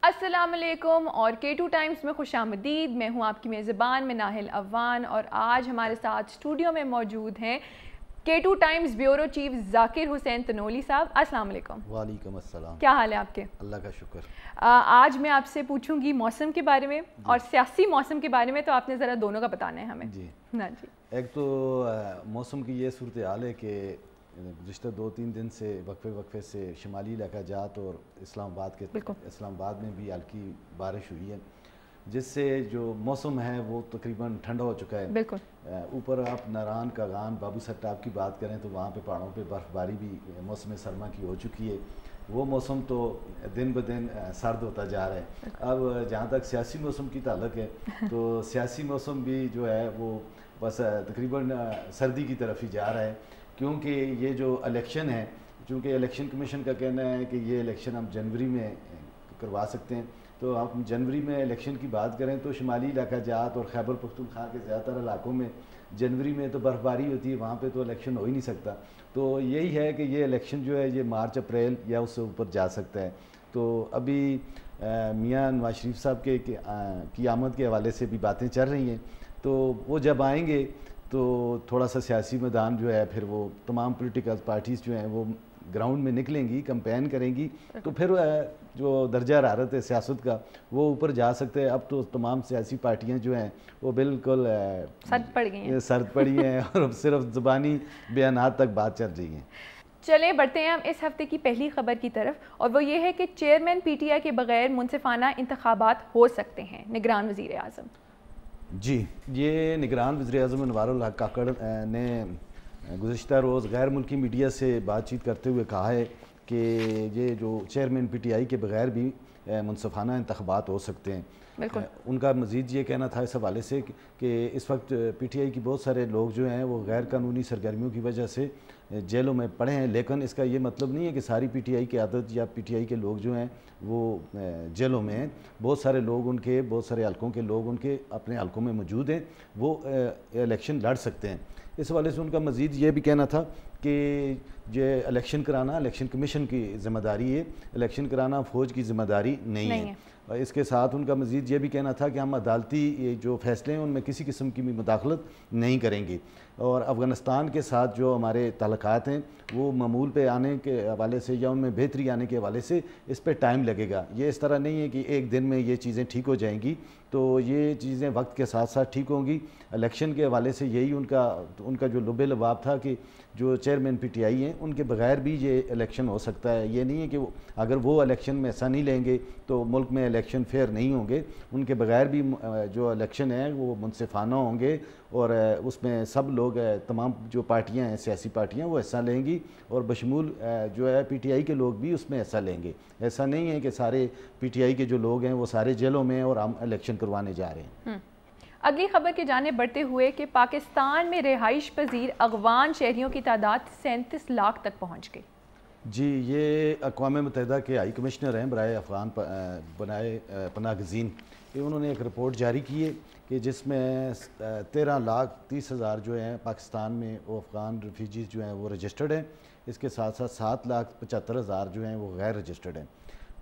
السلام علیکم اور K2 ٹائمز میں خوش آمدید. میں ہوں آپ کی میزبان مناہل اوان اور آج ہمارے ساتھ اسٹوڈیو میں موجود ہیں K2 ٹائمز بیورو چیف ذاکر حسین تنولی صاحب. السلام علیکم. وعلیکم السلام. کیا حال ہے آپ کے؟ اللہ کا شکر. آج میں آپ سے پوچھوں گی موسم کے بارے میں اور سیاسی موسم کے بارے میں, تو آپ نے ذرا دونوں کا بتانا ہے ہمیں. جی جی. ایک تو موسم کی یہ صورتحال ہے کہ گزشتہ 2-3 دن سے وقفے سے شمالی علاقہ جات اور اسلام آباد میں بھی ہلکی بارش ہوئی ہے, جس سے جو موسم ہے وہ تقریباً ٹھنڈا ہو چکا ہے. بالکل. اوپر آپ ناران کاغان بابو سٹاب کی بات کریں تو وہاں پہ پہاڑوں پہ برف باری بھی موسم سرما کی ہو چکی ہے. وہ موسم تو دن بدن سرد ہوتا جا رہا ہے. اب جہاں تک سیاسی موسم کی تعلق ہے تو سیاسی موسم بھی جو ہے وہ بس تقریباً سردی کی طرف ہی جا رہا ہے, کیونکہ یہ جو الیکشن ہے, چونکہ الیکشن کمیشن کا کہنا ہے کہ یہ الیکشن ہم جنوری میں کروا سکتے ہیں, تو آپ جنوری میں الیکشن کی بات کریں تو شمالی علاقہ جات اور خیبر پختونخوا کے زیادہ تر علاقوں میں جنوری میں تو برف باری ہوتی ہے, وہاں پہ تو الیکشن ہو ہی نہیں سکتا. تو یہی ہے کہ یہ الیکشن جو ہے یہ مارچ اپریل یا اس سے اوپر جا سکتا ہے. تو ابھی میاں نواز شریف صاحب کی آمد کے حوالے سے بھی باتیں چل رہی ہیں, تو وہ جب آئیں گے تو تھوڑا سا سیاسی میدان جو ہے پھر وہ تمام پولیٹیکل پارٹیز جو ہیں وہ گراؤنڈ میں نکلیں گی, کمپین کریں گی, تو پھر جو درجہ حرارت ہے سیاست کا وہ اوپر جا سکتے ہیں. اب تو تمام سیاسی پارٹیاں جو ہیں وہ بالکل سرد پڑی ہیں اور اب صرف زبانی بیانات تک بات چل رہی ہیں. چلیں بڑھتے ہیں ہم اس ہفتے کی پہلی خبر کی طرف, اور وہ یہ ہے کہ چیئرمین پی ٹی آئی کے بغیر منصفانہ انتخابات ہو سکتے ہیں. نگران وزیر اعظم جی, یہ نگران وزیر اعظم انوار الحق کاکڑ نے گزشتہ روز غیر ملکی میڈیا سے بات چیت کرتے ہوئے کہا ہے کہ یہ جو چیئرمین پی ٹی آئی کے بغیر بھی منصفانہ انتخابات ہو سکتے ہیں. بالکل. ان کا مزید یہ کہنا تھا اس حوالے سے کہ اس وقت پی ٹی آئی کی بہت سارے لوگ جو ہیں وہ غیر قانونی سرگرمیوں کی وجہ سے جیلوں میں پڑے ہیں, لیکن اس کا یہ مطلب نہیں ہے کہ ساری پی ٹی آئی کی عادت یا پی ٹی آئی کے لوگ جو ہیں وہ جیلوں میں ہیں. بہت سارے لوگ بہت سارے حلقوں کے لوگ ان کے اپنے حلقوں میں موجود ہیں, وہ الیکشن لڑ سکتے ہیں. اس حوالے سے ان کا مزید یہ بھی کہنا تھا کہ یہ الیکشن کرانا الیکشن کمیشن کی ذمہ داری ہے, الیکشن کرانا فوج کی ذمہ داری نہیں ہے. اس کے ساتھ ان کا مزید یہ بھی کہنا تھا کہ ہم عدالتی جو فیصلے ہیں ان میں کسی قسم کی بھی مداخلت نہیں کریں گے, اور افغانستان کے ساتھ جو ہمارے تعلقات ہیں وہ معمول پہ آنے کے حوالے سے یا ان میں بہتری آنے کے حوالے سے اس پہ ٹائم لگے گا. یہ اس طرح نہیں ہے کہ ایک دن میں یہ چیزیں ٹھیک ہو جائیں گی, تو یہ چیزیں وقت کے ساتھ ساتھ ٹھیک ہوں گی. الیکشن کے حوالے سے یہی ان کا جو لب لباب تھا کہ جو چیئرمین پی ٹی آئی ہیں ان کے بغیر بھی یہ الیکشن ہو سکتا ہے. یہ نہیں ہے کہ اگر وہ الیکشن میں حصہ نہیں لیں گے تو ملک میں الیکشن فیئر نہیں ہوں گے. ان کے بغیر بھی جو الیکشن ہیں وہ منصفانہ ہوں گے, اور اس میں سب لوگ تمام جو پارٹیاں ہیں سیاسی پارٹیاں وہ حصہ لیں گی, اور بشمول جو ہے پی ٹی آئی کے لوگ بھی اس میں حصہ لیں گے. ایسا نہیں ہے کہ سارے پی ٹی آئی کے جو لوگ ہیں وہ سارے جیلوں میں اور ہم الیکشن کروانے جا رہے ہیں. اگلی خبر کی جانب بڑھتے ہوئے کہ پاکستان میں رہائش پذیر افغان شہریوں کی تعداد 37 لاکھ تک پہنچ گئی. جی, یہ اقوام متحدہ کے ہائی کمشنر ہیں برائے افغان پناہ گزین, انہوں نے ایک رپورٹ جاری کی ہے کہ جس میں 13,30,000 جو ہیں پاکستان میں وہ افغان ریفیوجیز جو ہیں وہ رجسٹرڈ ہیں. اس کے ساتھ ساتھ 7,75,000 جو ہیں وہ غیر رجسٹرڈ ہیں.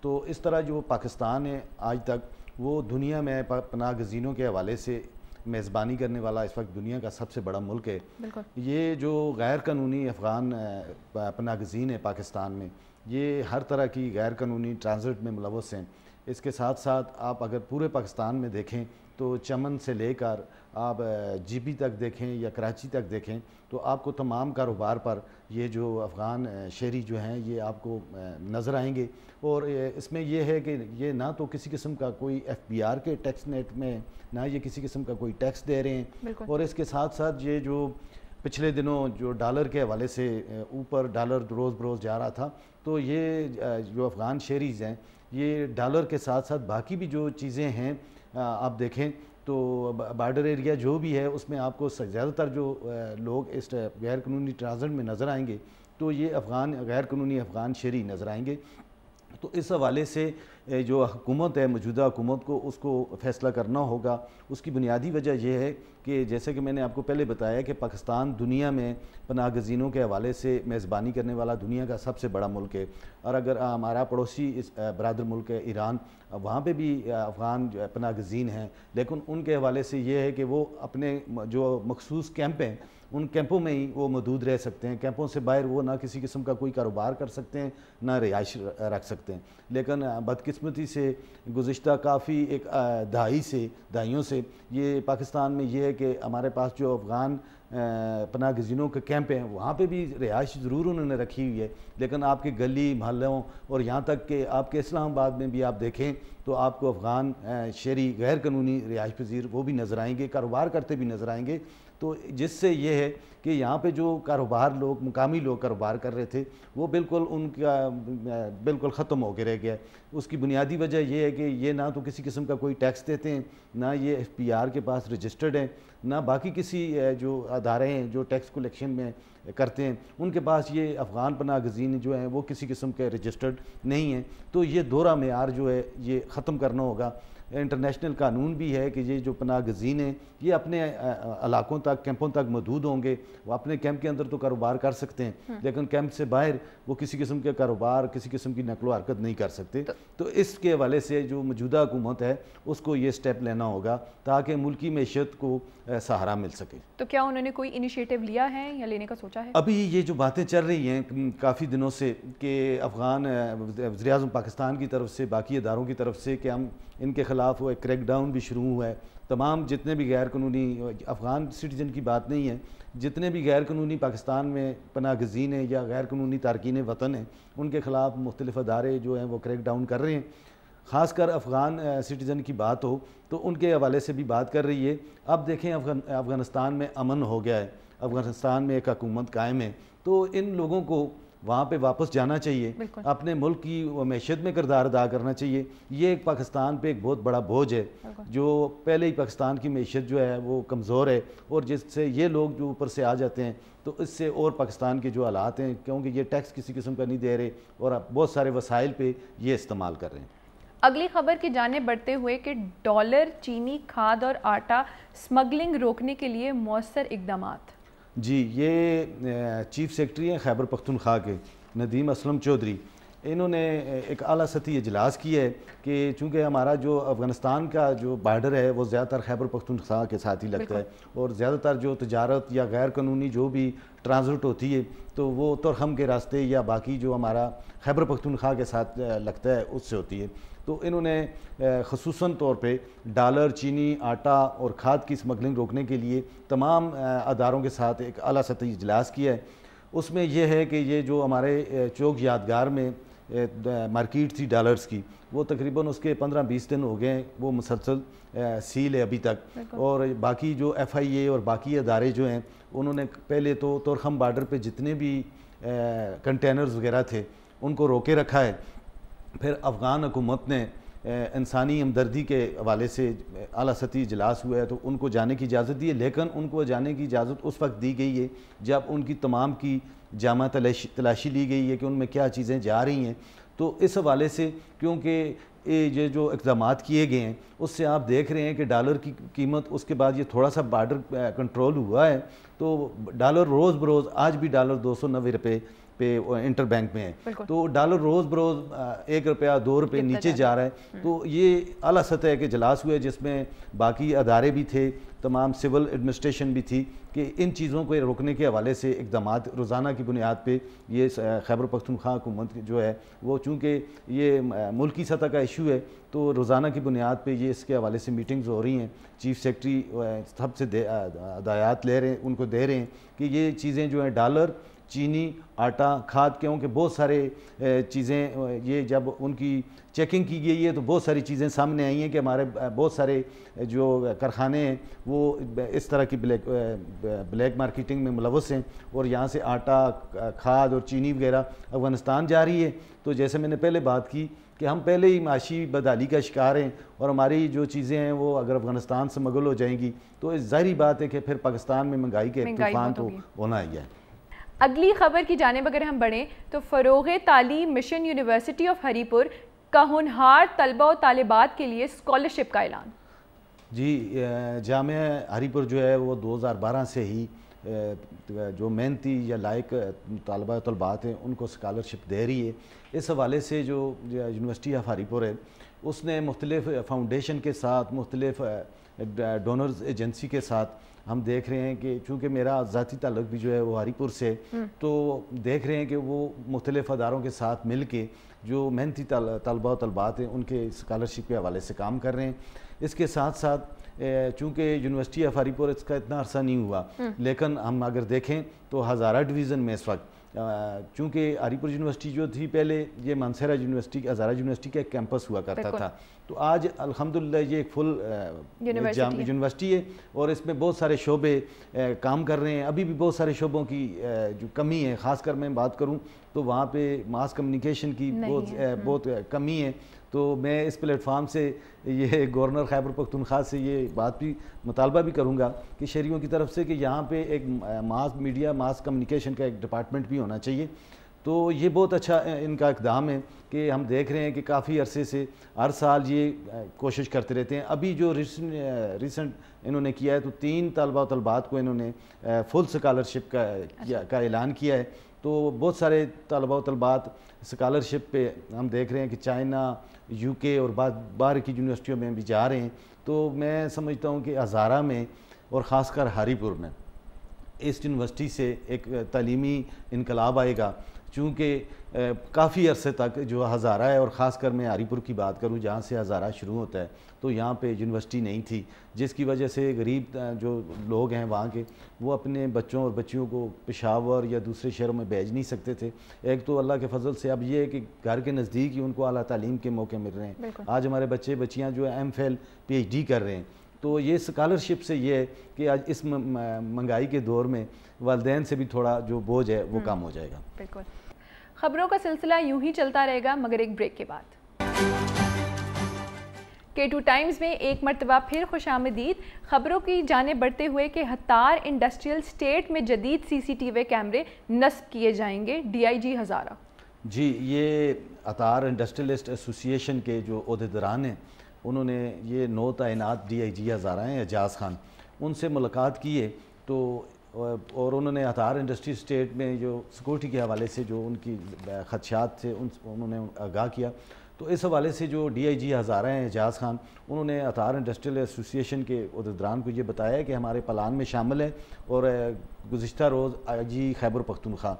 تو اس طرح جو پاکستان ہے آج تک وہ دنیا میں پناہ گزینوں کے حوالے سے میزبانی کرنے والا اس وقت دنیا کا سب سے بڑا ملک ہے. یہ جو غیر قانونی افغان پناہ گزین ہے پاکستان میں, یہ ہر طرح کی غیر قانونی ٹرانزٹ میں ملوث ہیں. اس کے ساتھ ساتھ آپ اگر پورے پاکستان میں دیکھیں تو چمن سے لے کر آپ جی بی تک دیکھیں یا کراچی تک دیکھیں تو آپ کو تمام کاروبار پر یہ جو افغان شہری جو ہیں یہ آپ کو نظر آئیں گے. اور اس میں یہ ہے کہ یہ نہ تو کسی قسم کا کوئی ایف بی آر کے ٹیکس نیٹ میں نہ یہ کسی قسم کا کوئی ٹیکس دے رہے ہیں. اور اس کے ساتھ ساتھ یہ جو پچھلے دنوں جو ڈالر کے حوالے سے اوپر ڈالر روز بروز جا رہا تھا, تو یہ جو افغان شہریز ہیں یہ ڈالر کے ساتھ ساتھ باقی بھی جو چیزیں ہیں آپ دیکھیں تو بارڈر ایریا جو بھی ہے اس میں آپ کو زیادہ تر جو لوگ اس غیر قانونی ٹرانزٹ میں نظر آئیں گے تو یہ غیر قانونی افغان شہری نظر آئیں گے. تو اس حوالے سے جو حکومت ہے موجودہ حکومت کو اس کو فیصلہ کرنا ہوگا. اس کی بنیادی وجہ یہ ہے کہ جیسے کہ میں نے آپ کو پہلے بتایا کہ پاکستان دنیا میں پناہ گزینوں کے حوالے سے میزبانی کرنے والا دنیا کا سب سے بڑا ملک ہے. اور اگر ہمارا پڑوسی برادر ملک ہے ایران, وہاں پہ بھی افغان پناہ گزین ہیں, لیکن ان کے حوالے سے یہ ہے کہ وہ اپنے جو مخصوص کیمپ ہیں ان کیمپوں میں ہی وہ محدود رہ سکتے ہیں. کیمپوں سے باہر وہ نہ کسی قسم کا کوئی کاروبار کر سکتے ہیں نہ رہائش رکھ سکتے ہیں. لیکن بدقسمتی سے گزشتہ کافی ایک دہائیوں سے یہ پاکستان میں یہ ہے کہ ہمارے پاس جو افغان پناہ گزینوں کے کیمپ ہیں وہاں پہ بھی رہائش ضرور انہوں نے رکھی ہوئی ہے, لیکن آپ کے گلی محلوں اور یہاں تک کہ آپ کے اسلام آباد میں بھی آپ دیکھیں تو آپ کو افغان شہری غیر قانونی رہائش پذیر وہ بھی نظر آئیں گے, کاروبار کرتے بھی نظر آئیں گے. تو جس سے یہ ہے کہ یہاں پہ جو کاروبار مقامی لوگ کاروبار کر رہے تھے وہ بالکل ان کا بالکل ختم ہو کے رہ گیا. اس کی بنیادی وجہ یہ ہے کہ یہ نہ تو کسی قسم کا کوئی ٹیکس دیتے ہیں, نہ یہ FPR کے پاس رجسٹرڈ ہیں, نہ باقی کسی جو ادارے ہیں جو ٹیکس کلیکشن میں کرتے ہیں ان کے پاس یہ افغان پناہ گزین جو ہیں وہ کسی قسم کے رجسٹرڈ نہیں ہیں. تو یہ دورہ معیار جو ہے یہ ختم کرنا ہوگا. انٹرنیشنل قانون بھی ہے کہ یہ جو پناہ گزین ہیں یہ اپنے علاقوں تک کیمپوں تک محدود ہوں گے. وہ اپنے کیمپ کے اندر تو کاروبار کر سکتے ہیں لیکن کیمپ سے باہر وہ کسی قسم کے کاروبار کسی قسم کی نقل و حرکت نہیں کر سکتے. تو اس کے حوالے سے جو موجودہ حکومت ہے اس کو یہ سٹیپ لینا ہوگا تاکہ ملکی معیشت کو سہارا مل سکے. تو کیا انہوں نے کوئی انیشیٹو لیا ہے یا لینے کا سوچا ہے؟ ابھی یہ جو باتیں چل رہی ہیں کافی دنوں سے کہ افغان وزیر اعظم پاکستان کی طرف سے باقی اداروں کی طرف سے کہ ہم ان کے خلاف وہ کریک ڈاؤن بھی شروع ہوا ہے. تمام جتنے بھی غیر قانونی افغان سٹیزن کی بات نہیں ہے, جتنے بھی غیر قانونی پاکستان میں پناہ گزین ہیں یا غیر قانونی تارکین وطن ہیں ان کے خلاف مختلف ادارے جو ہیں وہ کریک ڈاؤن کر رہے ہیں. خاص کر افغان سٹیزن کی بات ہو تو ان کے حوالے سے بھی بات کر رہی ہے. اب دیکھیں افغانستان میں امن ہو گیا ہے, افغانستان میں ایک حکومت قائم ہے, تو ان لوگوں کو وہاں پہ واپس جانا چاہیے, اپنے ملک کی معیشت میں کردار ادا کرنا چاہیے. یہ ایک پاکستان پہ ایک بہت بڑا بوجھ ہے جو پہلے ہی پاکستان کی معیشت جو ہے وہ کمزور ہے, اور جس سے یہ لوگ جو اوپر سے آ جاتے ہیں تو اس سے اور پاکستان کے جو حالات ہیں کیونکہ یہ ٹیکس کسی قسم کا نہیں دے رہے اور بہت سارے وسائل پہ یہ استعمال کر رہے ہیں. اگلی خبر کی جانب بڑھتے ہوئے کہ ڈالر, چینی, کھاد اور آٹا سمگلنگ روکنے کے لیے مؤثر اقدامات. جی, یہ چیف سیکرٹری ہیں خیبر پختونخوا کے ندیم اسلم چودھری, انہوں نے ایک اعلیٰ سطحی اجلاس کیا ہے کہ چونکہ ہمارا جو افغانستان کا جو بارڈر ہے وہ زیادہ تر خیبر پختونخوا کے ساتھ ہی لگتا ہے اور زیادہ تر جو تجارت یا غیر قانونی جو بھی ٹرانزٹ ہوتی ہے تو وہ تورخم کے راستے یا باقی جو ہمارا خیبر پختونخوا کے ساتھ لگتا ہے اس سے ہوتی ہے. تو انہوں نے خصوصاً طور پہ ڈالر, چینی, آٹا اور کھاد کی سمگلنگ روکنے کے لیے تمام اداروں کے ساتھ ایک اعلیٰ سطحی اجلاس کیا ہے. اس میں یہ ہے کہ یہ جو ہمارے چوک یادگار میں مارکیٹ تھی ڈالرز کی وہ تقریباً اس کے 15-20 دن ہو گئے ہیں, وہ مسلسل سیل ہے ابھی تک. اور باقی جو FIA اور باقی ادارے جو ہیں انہوں نے پہلے تو تورخم بارڈر پہ جتنے بھی کنٹینرز وغیرہ تھے ان کو روکے رکھا ہے. پھر افغان حکومت نے انسانی ہمدردی کے حوالے سے اعلیٰ سطحی اجلاس ہوا ہے تو ان کو جانے کی اجازت دی ہے, لیکن ان کو جانے کی اجازت اس وقت دی گئی ہے جب ان کی تمام کی جامع تلاشی لی گئی ہے کہ ان میں کیا چیزیں جا رہی ہیں. تو اس حوالے سے کیونکہ یہ جو اقدامات کیے گئے ہیں اس سے آپ دیکھ رہے ہیں کہ ڈالر کی قیمت اس کے بعد یہ تھوڑا سا بارڈر کنٹرول ہوا ہے تو ڈالر روز بروز آج بھی ڈالر 290 روپے پہ انٹر بینک میں ہے, تو ڈالر روز بروز 1 روپیہ 2 روپے نیچے جا رہا ہے. تو یہ اعلیٰ سطح کے اجلاس ہوئے جس میں باقی ادارے بھی تھے, تمام سول ایڈمنسٹریشن بھی تھی کہ ان چیزوں کو روکنے کے حوالے سے اقدامات روزانہ کی بنیاد پہ یہ خیبر پختونخوا حکومت جو ہے وہ چونکہ یہ ملکی سطح کا ایشو ہے تو روزانہ کی بنیاد پہ یہ اس کے حوالے سے میٹنگز ہو رہی ہیں. چیف سیکرٹری سب سے ہدایات لے رہے ہیں, ان کو دے رہے ہیں کہ یہ چیزیں جو ہیں ڈالر, چینی, آٹا, کھاد, کیونکہ بہت سارے چیزیں یہ جب ان کی چیکنگ کی گئی ہے تو بہت ساری چیزیں سامنے آئی ہیں کہ ہمارے بہت سارے جو کارخانے ہیں وہ اس طرح کی بلیک مارکیٹنگ میں ملوث ہیں اور یہاں سے آٹا, کھاد اور چینی وغیرہ افغانستان جا رہی ہے. تو جیسے میں نے پہلے بات کی کہ ہم پہلے ہی معاشی بدحالی کا شکار ہیں اور ہماری جو چیزیں ہیں وہ اگر افغانستان سے مغل ہو جائیں گی تو ظاہری بات ہے کہ پھر پاکستان میں مہنگائی کے طوفان تو ہونا ہی ہے. اگلی خبر کی جانب اگر ہم بڑھیں تو فروغ تعلیم مشن یونیورسٹی آف ہری پور کا ہونہار طلبہ و طالبات کے لیے اسکالرشپ کا اعلان. جی جامعہ ہری پور جو ہے وہ 2012 سے ہی جو محنتی یا لائق طالبہ طلبات ہیں ان کو اسکالرشپ دے رہی ہے. اس حوالے سے جو یونیورسٹی آف ہری پور ہے اس نے مختلف فاؤنڈیشن کے ساتھ مختلف ڈونرز ایجنسی کے ساتھ ہم دیکھ رہے ہیں کہ چونکہ میرا ذاتی تعلق بھی جو ہے وہ ہری پور سے تو دیکھ رہے ہیں کہ وہ مختلف اداروں کے ساتھ مل کے جو محنتی طلبہ و طلبات ہیں ان کے اسکالرشپ کے حوالے سے کام کر رہے ہیں. اس کے ساتھ ساتھ چونکہ یونیورسٹی آف ہری پور اس کا اتنا عرصہ نہیں ہوا لیکن ہم اگر دیکھیں تو ہزارہ ڈویژن میں اس وقت چونکہ ہری پور یونیورسٹی جو تھی پہلے یہ مانسہرہ یونیورسٹی ہزارہ یونیورسٹی کا ایک کیمپس ہوا کرتا تھا تو آج الحمدللہ یہ ایک فل یونیورسٹی ہے اور اس میں بہت سارے شعبے کام کر رہے ہیں. ابھی بھی بہت سارے شعبوں کی جو کمی ہے خاص کر میں بات کروں تو وہاں پہ ماس کمیونیکیشن کی بہت کمی ہے. تو میں اس پلیٹ فارم سے یہ گورنر خیبر پختونخوا سے یہ بات بھی مطالبہ بھی کروں گا کہ شہریوں کی طرف سے کہ یہاں پہ ایک ماس میڈیا ماس کمیونیکیشن کا ایک ڈپارٹمنٹ بھی ہونا چاہیے. تو یہ بہت اچھا ان کا اقدام ہے کہ ہم دیکھ رہے ہیں کہ کافی عرصے سے ہر سال یہ کوشش کرتے رہتے ہیں. ابھی جو ریسنٹ انہوں نے کیا ہے تو 3 طلبہ و طلبات کو انہوں نے فل اسکالرشپ کا اعلان کیا ہے. تو بہت سارے طلبہ و طلبات اسکالرشپ پہ ہم دیکھ رہے ہیں کہ چائنا یو کے اور باہر کی یونیورسٹیوں میں بھی جا رہے ہیں. تو میں سمجھتا ہوں کہ ہزارہ میں اور خاص کر ہری پور میں اس یونیورسٹی سے ایک تعلیمی انقلاب آئے گا چونکہ کافی عرصے تک جو ہزارہ ہے اور خاص کر میں ہری پور کی بات کروں جہاں سے ہزارہ شروع ہوتا ہے تو یہاں پہ یونیورسٹی نہیں تھی جس کی وجہ سے غریب جو لوگ ہیں وہاں کے وہ اپنے بچوں اور بچیوں کو پشاور یا دوسرے شہروں میں بھیج نہیں سکتے تھے. ایک تو اللہ کے فضل سے اب یہ ہے کہ گھر کے نزدیک ہی ان کو اعلیٰ تعلیم کے موقع مل رہے ہیں. آج ہمارے بچے بچیاں جو ہیں ایم فل PhD کر رہے ہیں. تو یہ اسکالرشپ سے یہ ہے کہ آج اس مہنگائی کے دور میں والدین سے بھی تھوڑا جو بوجھ ہے وہ کم ہو جائے گا. بالکل. خبروں کا سلسلہ یوں ہی چلتا رہے گا مگر ایک بریک کے بعد. K2 ٹائمز میں ایک مرتبہ پھر خوش آمدید. خبروں کی جانب بڑھتے ہوئے کہ ہتار انڈسٹریل اسٹیٹ میں جدید CCTV کیمرے نصب کیے جائیں گے. DIG ہزارہ. جی یہ ہتار انڈسٹریلسٹ ایسوسی ایشن کے جو عہدیداران ہیں انہوں نے یہ 9 تعینات DIG ہزارہ ہیں اعجاز خان ان سے ملاقات کی ہے تو اور انہوں نے ہتار انڈسٹری اسٹیٹ میں جو سیکورٹی کے حوالے سے جو ان کی خدشات تھے انہوں نے آگاہ کیا. تو اس حوالے سے جو DIG ہزارہ ہیں اعجاز خان انہوں نے ہتار انڈسٹریل ایسوسی ایشن کے عہدیداران کو یہ بتایا کہ ہمارے پلان میں شامل ہے اور گزشتہ روز IG خیبر پختونخوا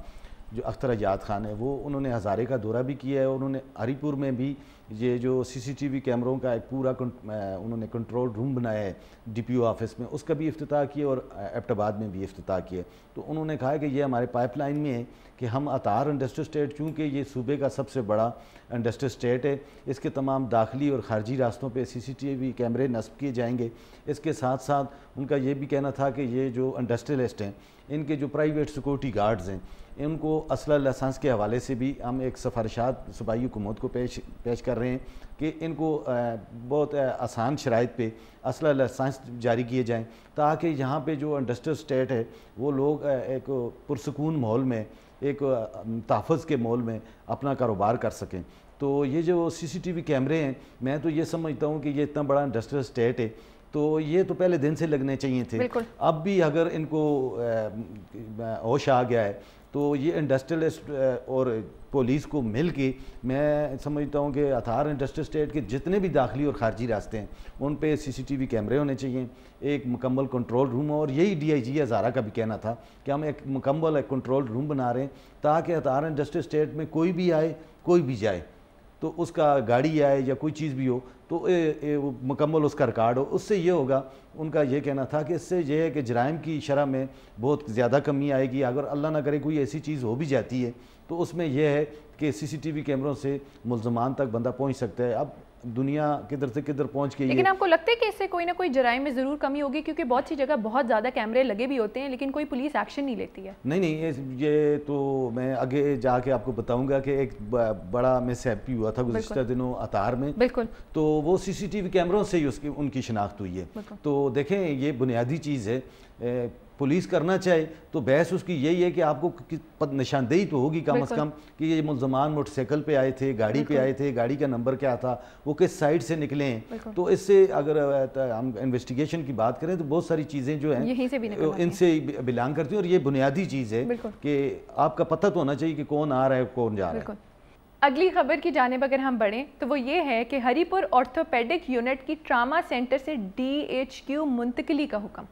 جو اختر ایاد خان ہے وہ انہوں نے ہزارے کا دورہ بھی کیا ہے. انہوں نے ہری پور میں بھی یہ جو CCTV کیمروں کا ایک پورا انہوں نے کنٹرول روم بنایا ہے DPO آفس میں اس کا بھی افتتاح کیا اور ایبٹ آباد میں بھی افتتاح کیا. تو انہوں نے کہا کہ یہ ہمارے پائپ لائن میں ہے کہ ہم ہتار انڈسٹری اسٹیٹ چونکہ یہ صوبے کا سب سے بڑا انڈسٹری اسٹیٹ ہے اس کے تمام داخلی اور خارجی راستوں پہ CCTV کیمرے نصب کیے جائیں گے. اس کے ساتھ ساتھ ان کا یہ بھی کہنا تھا کہ یہ جو انڈسٹریلسٹ ہیں ان کے جو پرائیویٹ سیکورٹی گارڈز ہیں ان کو اسلحہ لائسنس کے حوالے سے بھی ہم ایک سفارشات صوبائی حکومت کو پیش کر رہے ہیں کہ ان کو بہت آسان شرائط پہ اسلحہ لائسنس جاری کیے جائیں تاکہ یہاں پہ جو انڈسٹریل اسٹیٹ ہے وہ لوگ ایک پرسکون ماحول میں ایک تحفظ کے ماحول میں اپنا کاروبار کر سکیں. تو یہ جو CCTV کیمرے ہیں میں تو یہ سمجھتا ہوں کہ یہ اتنا بڑا انڈسٹریل اسٹیٹ ہے تو یہ تو پہلے دن سے لگنے چاہیے تھے. اب بھی اگر ان کو ہوش آ گیا ہے تو یہ انڈسٹریلسٹ اور پولیس کو مل کے میں سمجھتا ہوں کہ ہتار انڈسٹری اسٹیٹ کے جتنے بھی داخلی اور خارجی راستے ہیں ان پہ CCTV کیمرے ہونے چاہیے ایک مکمل کنٹرول روم. اور یہی DIG ہزارہ کا بھی کہنا تھا کہ ہم ایک مکمل کنٹرول روم بنا رہے ہیں تاکہ ہتار انڈسٹری اسٹیٹ میں کوئی بھی آئے کوئی بھی جائے تو اس کا گاڑی آئے یا کوئی چیز بھی ہو تو مکمل اس کا ریکارڈ ہو. اس سے یہ ہوگا ان کا یہ کہنا تھا کہ اس سے یہ ہے کہ جرائم کی شرح میں بہت زیادہ کمی آئے گی. اگر اللہ نہ کرے کوئی ایسی چیز ہو بھی جاتی ہے تو اس میں یہ ہے کہ CCTV کیمروں سے ملزمان تک بندہ پہنچ سکتا ہے. اب دنیا کدھر سے کدھر پہنچ کے لیکن آپ کو لگتا ہے کہ اس سے کوئی نہ کوئی جرائم میں ضرور کمی ہوگی کیونکہ بہت سی جگہ بہت زیادہ کیمرے لگے بھی ہوتے ہیں لیکن کوئی پولیس ایکشن نہیں لیتی ہے. نہیں یہ تو میں آگے جا کے آپ کو بتاؤں گا کہ ایک بڑا مس ہیپی ہوا تھا گزشتہ دنوں ہتار میں. بالکل. تو وہ CCTV کیمروں سے ہی ان کی شناخت ہوئی ہے. تو دیکھیں یہ بنیادی چیز ہے پولیس کرنا چاہے تو بحث اس کی یہی ہے کہ آپ کو نشاندہی تو ہوگی کم از کم کہ یہ ملزمان موٹر سائیکل پہ آئے تھے, گاڑی پہ آئے تھے, گاڑی کا نمبر کیا تھا, وہ کس سائڈ سے نکلے ہیں. تو اس سے اگر ہم انویسٹیگیشن کی بات کریں تو بہت ساری چیزیں جو ہیں ان سے بلانگ کرتی ہیں, اور یہ بنیادی چیز ہے کہ آپ کا پتہ تو ہونا چاہیے کہ کون آ رہا ہے کون جا رہا ہے. اگلی خبر کی جانب اگر ہم بڑھیں تو وہ یہ ہے کہ ہری پور آرتھوپیڈک یونٹ کی ٹراما سینٹر سے DHQ منتقلی کا حکم.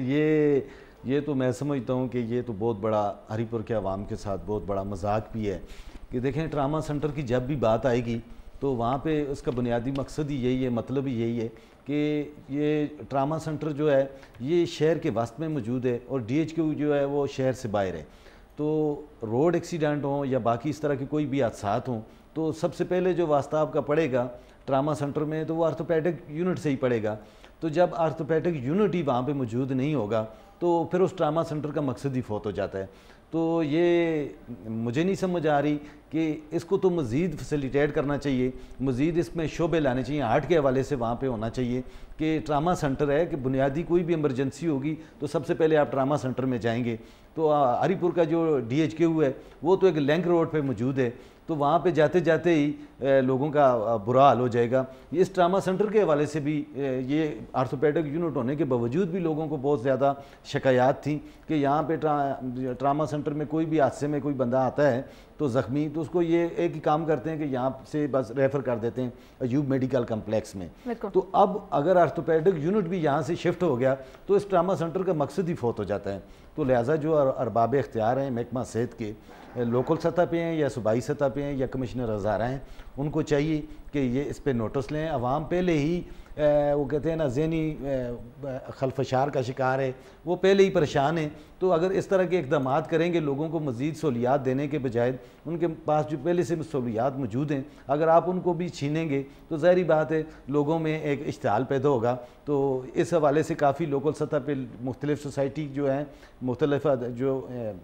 یہ تو میں سمجھتا ہوں کہ یہ تو بہت بڑا ہری پور کے عوام کے ساتھ بہت بڑا مذاق بھی ہے کہ دیکھیں ٹراما سینٹر کی جب بھی بات آئے گی تو وہاں پہ اس کا بنیادی مقصد ہی یہی ہے, مطلب ہی یہی ہے کہ یہ ٹراما سینٹر جو ہے یہ شہر کے وسط میں موجود ہے اور DHQ جو ہے وہ شہر سے باہر ہے. تو روڈ ایکسیڈنٹ ہوں یا باقی اس طرح کے کوئی بھی حادثات ہوں تو سب سے پہلے جو واسطہ آپ کا پڑے گا ٹراما سینٹر میں تو وہ آرتھوپیڈک یونٹ سے ہی پڑے گا. تو جب آرتھوپیڈک یونٹ ہی وہاں پہ موجود نہیں ہوگا تو پھر اس ٹراما سینٹر کا مقصد ہی فوت ہو جاتا ہے. تو یہ مجھے نہیں سمجھ آ رہی کہ اس کو تو مزید فیسیلیٹیٹ کرنا چاہیے, مزید اس میں شعبے لانے چاہیے, آرٹ کے حوالے سے وہاں پہ ہونا چاہیے کہ ٹراما سینٹر ہے کہ بنیادی کوئی بھی ایمرجنسی ہوگی تو سب سے پہلے آپ ٹراما سینٹر میں جائیں گے. تو ہری پور کا جو DHQ ہے وہ تو ایک لنک روڈ پہ موجود ہے, تو وہاں پہ جاتے جاتے ہی لوگوں کا برا حال ہو جائے گا. اس ٹراما سینٹر کے حوالے سے بھی یہ آرتھوپیڈک یونٹ ہونے کے باوجود بھی لوگوں کو بہت زیادہ شکایات تھیں کہ یہاں پہ ٹراما سینٹر میں کوئی بھی حادثے میں کوئی بندہ آتا ہے تو زخمی تو اس کو یہ ایک ہی کام کرتے ہیں کہ یہاں سے بس ریفر کر دیتے ہیں ایوب میڈیکل کمپلیکس میں. تو اب اگر آرتھوپیڈک یونٹ بھی یہاں سے شفٹ ہو گیا تو اس ٹراما سینٹر کا مقصد ہی فوت ہو جاتا ہے. تو لہٰذا جو ارباب اختیار ہیں محکمہ صحت کے, لوکل سطح پہ ہیں یا صوبائی سطح پہ ہیں یا کمشنر ہزارہ ہیں, ان کو چاہیے کہ یہ اس پہ نوٹس لیں. عوام پہلے ہی وہ کہتے ہیں نا ذہنی خلفشار کا شکار ہے, وہ پہلے ہی پریشان ہیں. تو اگر اس طرح کے اقدامات کریں گے لوگوں کو مزید سہولیات دینے کے بجائے ان کے پاس جو پہلے سے سہولیات موجود ہیں اگر آپ ان کو بھی چھینیں گے تو ظاہری بات ہے لوگوں میں ایک اشتعال پیدا ہوگا. تو اس حوالے سے کافی لوکل سطح پہ مختلف سوسائٹی جو ہیں, مختلف جو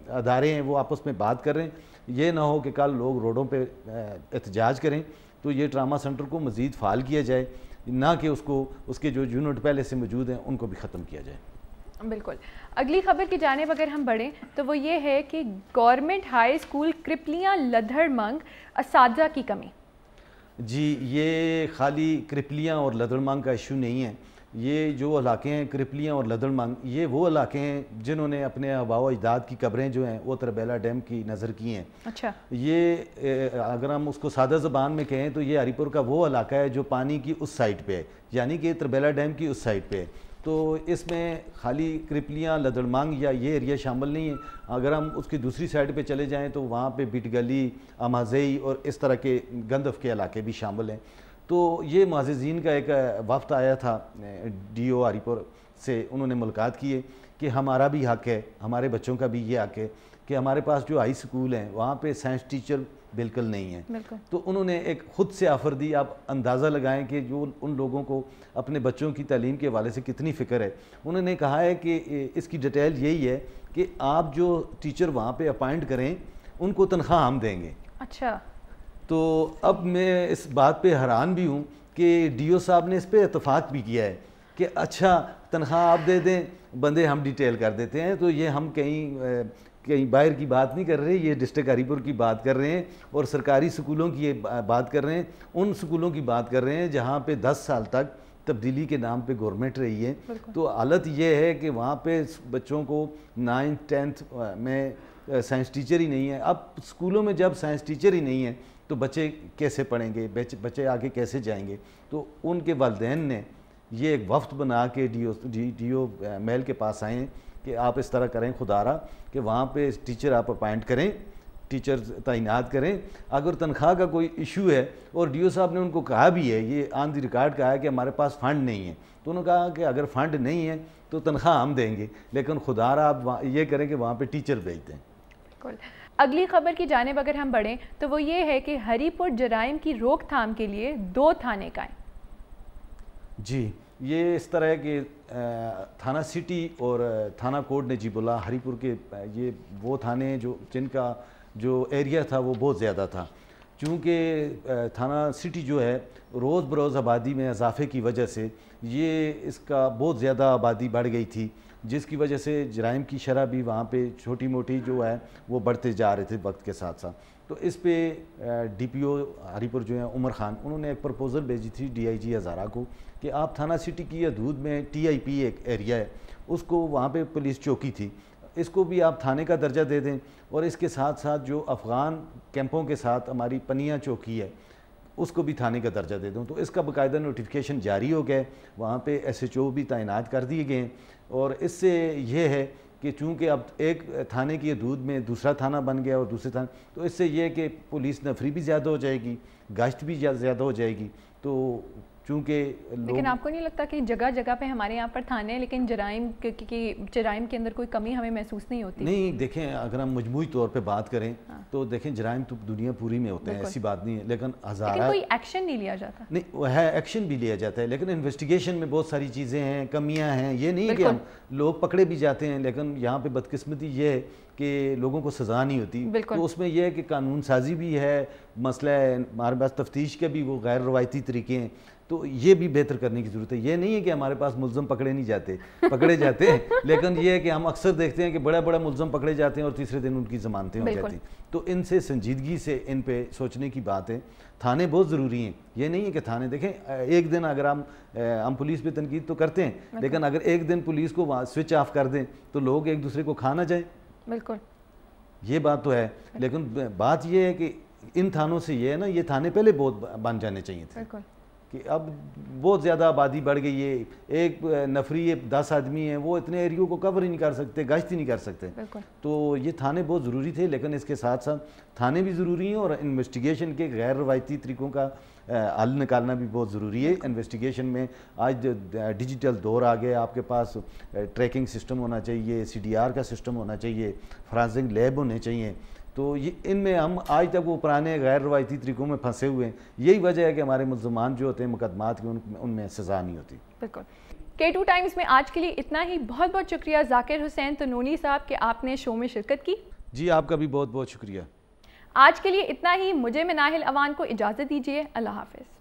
ادارے ہیں وہ آپس میں بات کر رہے ہیں. یہ نہ ہو کہ کل لوگ روڈوں پہ احتجاج کریں. تو یہ ٹراما سینٹر کو مزید فعال کیا جائے, نہ کہ اس کے جو یونٹ پہلے سے موجود ہیں ان کو بھی ختم کیا جائے. بالکل. اگلی خبر کی جانب اگر ہم بڑھیں تو وہ یہ ہے کہ گورنمنٹ ہائی اسکول کرپلیاں لدھڑ منگ اساتذہ کی کمی. جی یہ خالی کرپلیاں اور لدھڑ منگ کا ایشو نہیں ہے. یہ جو علاقے ہیں کرپلیاں اور لدھڑ منگ یہ وہ علاقے ہیں جنہوں نے اپنے آباء و اجداد کی قبریں جو ہیں وہ تربیلا ڈیم کی نظر کی ہیں. اچھا. یہ اگر ہم اس کو سادہ زبان میں کہیں تو یہ ہری پور کا وہ علاقہ ہے جو پانی کی اس سائڈ پہ ہے, یعنی کہ تربیلا ڈیم کی اس سائڈ پہ ہے. تو اس میں خالی کرپلیاں لدھڑ منگ یا یہ ایریا شامل نہیں ہے. اگر ہم اس کی دوسری سائڈ پہ چلے جائیں تو وہاں پہ بٹ گلی, امازئی اور اس طرح کے گندف کے علاقے بھی شامل ہیں. تو یہ معززین کا ایک وفد آیا تھا DO ہری پور سے, انہوں نے ملاقات کی ہے کہ ہمارا بھی حق ہے, ہمارے بچوں کا بھی یہ حق ہے کہ ہمارے پاس جو ہائی سکول ہیں وہاں پہ سائنس ٹیچر بالکل نہیں ہیں. تو انہوں نے ایک خود سے آفر دی. آپ اندازہ لگائیں کہ جو ان لوگوں کو اپنے بچوں کی تعلیم کے حوالے سے کتنی فکر ہے. انہوں نے کہا ہے کہ اس کی ڈیٹیل یہی ہے کہ آپ جو ٹیچر وہاں پہ اپائنٹ کریں ان کو تنخواہ ہم دیں گے. اچھا. تو اب میں اس بات پہ حیران بھی ہوں کہ DO صاحب نے اس پہ اتفاق بھی کیا ہے کہ اچھا تنخواہ آپ دے دیں, بندے ہم ڈیٹیل کر دیتے ہیں. تو یہ ہم کہیں باہر کی بات نہیں کر رہے, یہ ڈسٹرکٹ ہری پور کی بات کر رہے ہیں اور سرکاری سکولوں کی بات کر رہے ہیں, ان سکولوں کی بات کر رہے ہیں جہاں پہ 10 سال تک تبدیلی کے نام پہ گورنمنٹ رہی ہے. تو حالت یہ ہے کہ وہاں پہ بچوں کو 9th 10th میں سائنس ٹیچر ہی نہیں ہے. اب سکولوں میں جب سائنس ٹیچر ہی نہیں ہے تو بچے کیسے پڑھیں گے, بچے آگے کیسے جائیں گے. تو ان کے والدین نے یہ ایک وفد بنا کے DO محل کے پاس آئے ہیں کہ آپ اس طرح کریں خدا را کہ وہاں پہ ٹیچر آپ اپائنٹ کریں, ٹیچر تعینات کریں. اگر تنخواہ کا کوئی ایشو ہے اور DO صاحب نے ان کو کہا بھی ہے, یہ آن دی ریکارڈ کہا ہے کہ ہمارے پاس فنڈ نہیں ہے, تو انہوں نے کہا کہ اگر فنڈ نہیں ہے تو تنخواہ ہم دیں گے, لیکن خدا را آپ یہ کریں کہ وہاں پہ ٹیچر بھیج دیں. بالکل. اگلی خبر کی جانب اگر ہم بڑھیں تو وہ یہ ہے کہ ہری پور جرائم کی روک تھام کے لیے 2 تھانے قائم. جی یہ اس طرح ہے کہ تھانہ سٹی اور تھانہ کوٹ نجیب اللہ ہری پور کے یہ وہ تھانے جن کا جو ایریا تھا وہ بہت زیادہ تھا. چونکہ تھانہ سٹی جو ہے روز بروز آبادی میں اضافے کی وجہ سے یہ اس کا بہت زیادہ آبادی بڑھ گئی تھی. جس کی وجہ سے جرائم کی شرح بھی وہاں پہ چھوٹی موٹی جو ہے وہ بڑھتے جا رہے تھے وقت کے ساتھ ساتھ. تو اس پہ ڈی پی او ہری پور جو ہیں عمر خان, انہوں نے ایک پرپوزل بھیجی تھی ڈی آئی جی ہزارہ کو کہ آپ تھانہ سٹی کی حدود میں ٹی آئی پی ایک ایریا ہے, اس کو وہاں پہ پولیس چوکی تھی, اس کو بھی آپ تھانے کا درجہ دے دیں, اور اس کے ساتھ ساتھ جو افغان کیمپوں کے ساتھ ہماری پنیا چوکی ہے اس کو بھی تھانے کا درجہ دے دوں. تو اس کا باقاعدہ نوٹیفیکیشن جاری ہو گیا, وہاں پہ ایس ایچ او بھی تعینات کر دیے گئے ہیں. اور اس سے یہ ہے کہ چونکہ اب ایک تھانے کی حدود میں دوسرا تھانہ بن گیا اور دوسرے تھانے, تو اس سے یہ ہے کہ پولیس نفری بھی زیادہ ہو جائے گی, گشت بھی زیادہ ہو جائے گی. تو چونکہ لیکن آپ کو نہیں لگتا کہ جگہ جگہ پہ ہمارے یہاں پر تھانے ہیں لیکن جرائم کے اندر کوئی کمی ہمیں محسوس نہیں ہوتی؟ نہیں, دیکھیں اگر ہم مجموعی طور پہ بات کریں تو دیکھیں جرائم تو دنیا پوری میں ہوتے ہیں, ایسی بات نہیں ہے, لیکن ہزارہ کوئی ایکشن نہیں لیا جاتا. نہیں ہے, ایکشن بھی لیا جاتا ہے, لیکن انویسٹیگیشن میں بہت ساری چیزیں ہیں, کمیاں ہیں. یہ نہیں کہ ہم لوگ پکڑے بھی جاتے ہیں, لیکن یہاں پہ بدقسمتی یہ ہے کہ لوگوں کو سزا نہیں ہوتی. تو اس میں یہ ہے کہ قانون سازی بھی ہے, مسئلہ ہے ہمارے پاس تفتیش کے بھی وہ غیر روایتی طریقے ہیں, تو یہ بھی بہتر کرنے کی ضرورت ہے. یہ نہیں ہے کہ ہمارے پاس ملزم پکڑے نہیں جاتے, پکڑے جاتے ہیں, لیکن یہ ہے کہ ہم اکثر دیکھتے ہیں کہ بڑا ملزم پکڑے جاتے ہیں اور تیسرے دن ان کی ضمانتیں ہو جاتی ہیں. تو ان سے سنجیدگی سے ان پہ سوچنے کی بات ہے. تھانے بہت ضروری ہیں, یہ نہیں ہے کہ تھانے دیکھیں ایک دن اگر ہم پولیس پہ تنقید تو کرتے ہیں, لیکن اگر ایک دن پولیس کو سوئچ آف کر دیں تو لوگ ایک دوسرے کو کھا نہ جائیں. بالکل, یہ بات تو ہے, لیکن بات یہ ہے کہ ان تھانوں سے یہ ہے نا, یہ تھانے پہلے بہت بن جانے چاہیے تھے کہ اب بہت زیادہ آبادی بڑھ گئی ہے. ایک نفری 10 آدمی ہیں, وہ اتنے ایریوں کو کور ہی نہیں کر سکتے, گشت ہی نہیں کر سکتے. تو یہ تھانے بہت ضروری تھے, لیکن اس کے ساتھ ساتھ تھانے بھی ضروری ہیں اور انویسٹیگیشن کے غیر روایتی طریقوں کا حل نکالنا بھی بہت ضروری ہے. انویسٹیگیشن میں آج ڈیجیٹل دور آ گیا, آپ کے پاس ٹریکنگ سسٹم ہونا چاہیے, سی ڈی آر کا سسٹم ہونا چاہیے, فرانسک لیب ہونے چاہیے. تو ان میں ہم آج تک وہ پرانے غیر روایتی طریقوں میں پھنسے ہوئے ہیں. یہی وجہ ہے کہ ہمارے ملزمان جو ہوتے ہیں مقدمات کے, ان میں سزا نہیں ہوتی. بالکل. K2 ٹائمز میں آج کے لیے اتنا ہی. بہت بہت شکریہ ذاکر حسین تنولی صاحب کہ آپ نے شو میں شرکت کی. جی آپ کا بھی بہت بہت شکریہ. آج کے لیے اتنا ہی. مجھے میں ناہل اوان کو اجازت دیجیے. اللہ حافظ.